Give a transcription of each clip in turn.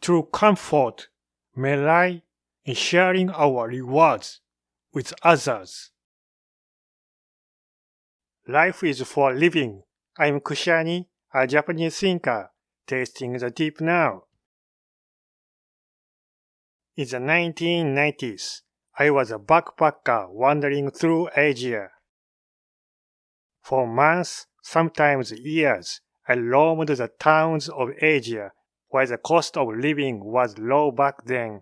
true comfort may lie in sharing our rewards with others. Life is for living. I'm Kushani, a Japanese thinker, tasting the deep now. In the 1990s, I was a backpacker wandering through Asia. For months, sometimes years, I roamed the towns of Asia where the cost of living was low back then.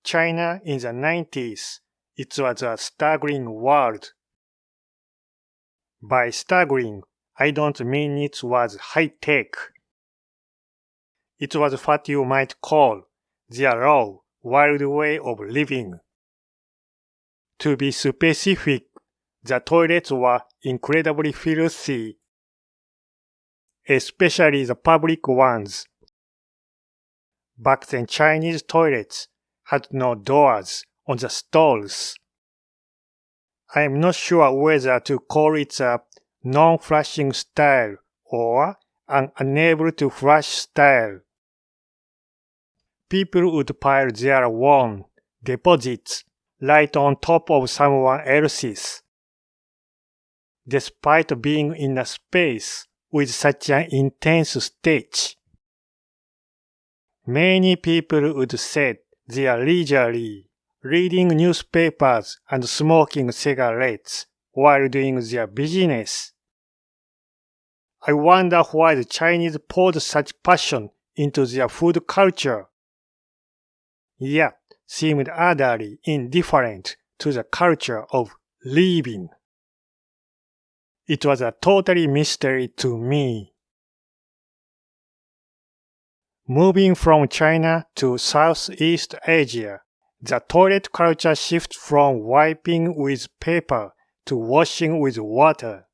China in the 90s, it was a staggering world. By staggering, I don't mean it was high-tech. It was what you might call their raw, wild way of living. To be specific, the toilets were incredibly filthy, especially the public ones. Back then, Chinese toilets had no doors on the stalls. I am not sure whether to call it a non-flushing style or an unable to flush style. People would pile their worn deposits right on top of someone else's. Despite being in a space with such an intense stench, many people would sit there leisurely, reading newspapers and smoking cigarettes while doing their business. I wonder why the Chinese poured such passion into their food culture, yet seemed utterly indifferent to the culture of living. It was a totally mystery to me. Moving from China to Southeast Asia, the toilet culture shifted from wiping with paper to washing with water.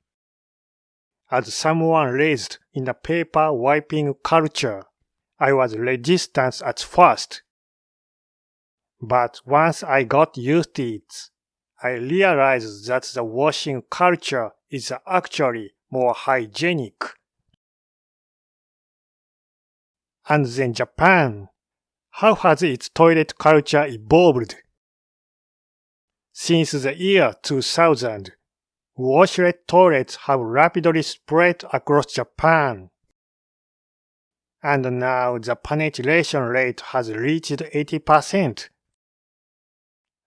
As someone raised in the paper wiping culture, I was resistant at first. But once I got used to it, I realized that the washing culture is actually more hygienic. And then Japan. How has its toilet culture evolved? Since the year 2000, washlet toilets have rapidly spread across Japan. And now the penetration rate has reached 80%.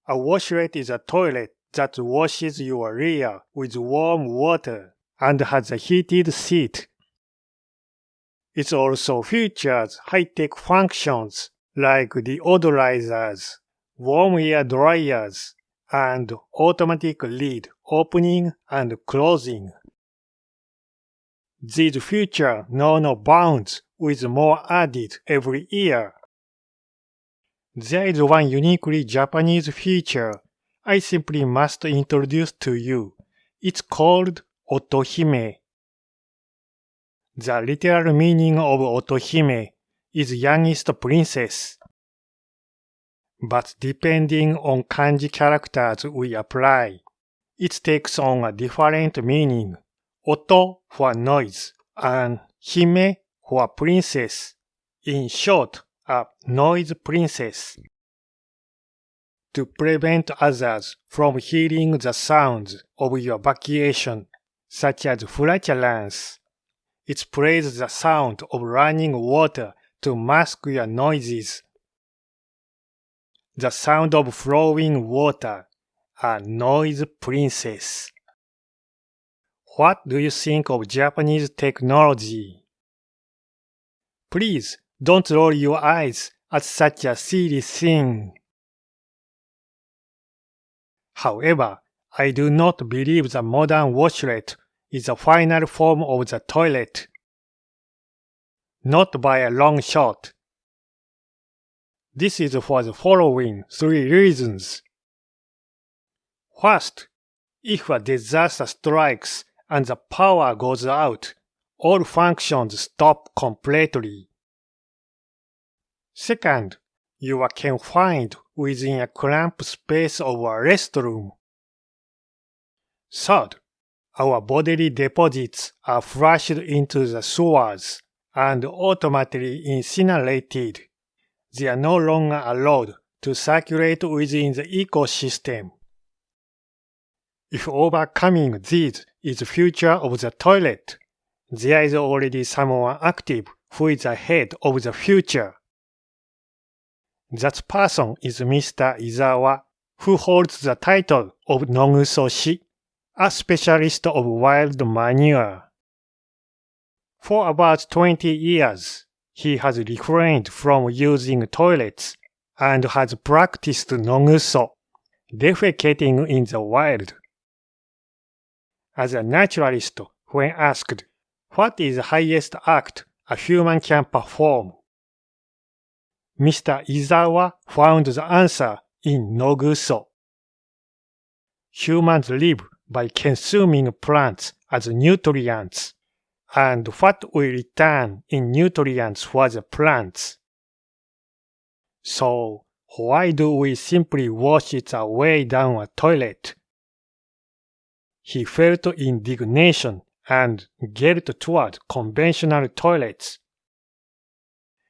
A washlet is a toilet that washes your rear with warm water and has a heated seat. It also features high-tech functions like deodorizers, warm air dryers, and automatic lid opening and closing. These features know no bounds, with more added every year. There is one uniquely Japanese feature I simply must introduce to you. It's called Otohime. The literal meaning of Otohime is youngest princess. But depending on kanji characters we apply, it takes on a different meaning. Oto for noise and hime for princess. In short, a noise princess. To prevent others from hearing the sounds of your vacation, such as flatulence, it plays the sound of running water to mask your noises. The sound of flowing water, a noise princess. What do you think of Japanese technology? Please don't roll your eyes at such a silly thing. However, I do not believe the modern washlet is the final form of the toilet. Not by a long shot. This is for the following 3 reasons. First, if a disaster strikes and the power goes out, all functions stop completely. Second, you are confined within a cramped space of a restroom. Third, our bodily deposits are flushed into the sewers, and automatically incinerated. They are no longer allowed to circulate within the ecosystem. If overcoming these is the future of the toilet, there is already someone active who is ahead of the future. That person is Mr. Izawa, who holds the title of Nogusoshi, a specialist of wild manure. For about 20 years, he has refrained from using toilets and has practiced Noguso, defecating in the wild. As a naturalist, when asked, what is the highest act a human can perform? Mr. Izawa found the answer in Noguso. Humans live by consuming plants as nutrients, and what we return in nutrients for the plants. So, why do we simply wash it away down a toilet? He felt indignation and guilt toward conventional toilets.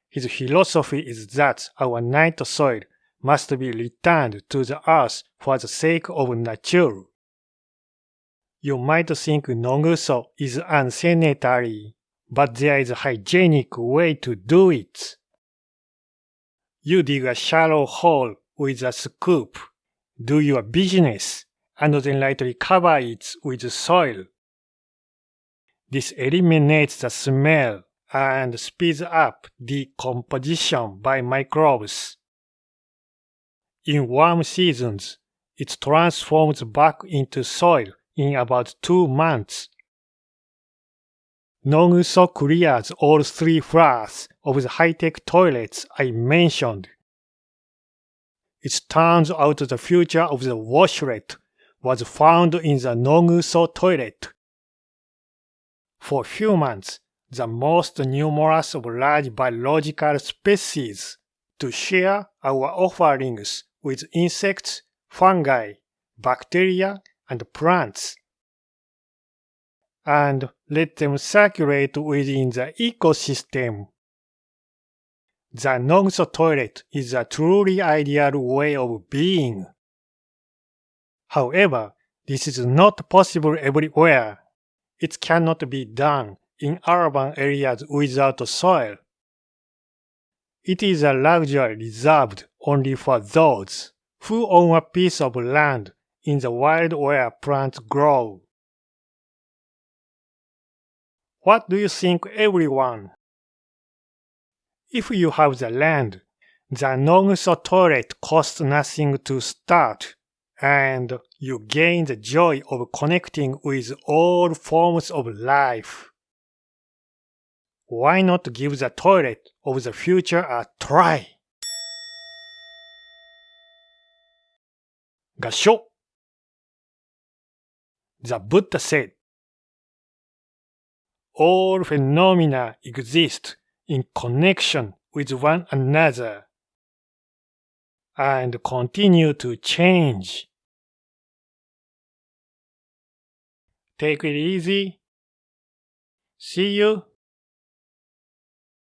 His philosophy is that our night soil must be returned to the earth for the sake of nature. You might think Noguso is unsanitary, but there is a hygienic way to do it. You dig a shallow hole with a scoop, do your business, and then lightly cover it with soil. This eliminates the smell and speeds up decomposition by microbes. In warm seasons, it transforms back into soil in about 2 months. Noguso clears all 3 floors of the high-tech toilets I mentioned. It turns out the future of the washlet was found in the Noguso toilet. For humans, the most numerous of large biological species, to share our offerings with insects, fungi, bacteria, and plants, and let them circulate within the ecosystem. The Noguso toilet is a truly ideal way of being. However, this is not possible everywhere. It cannot be done in urban areas without soil. It is a luxury reserved only for those who own a piece of land in the wild where plants grow. What do you think, everyone? If you have the land, the Noguso toilet costs nothing to start, and you gain the joy of connecting with all forms of life. Why not give the toilet of the future a try? 合唱 The Buddha said, all phenomena exist in connection with one another and continue to change. Take it easy. See you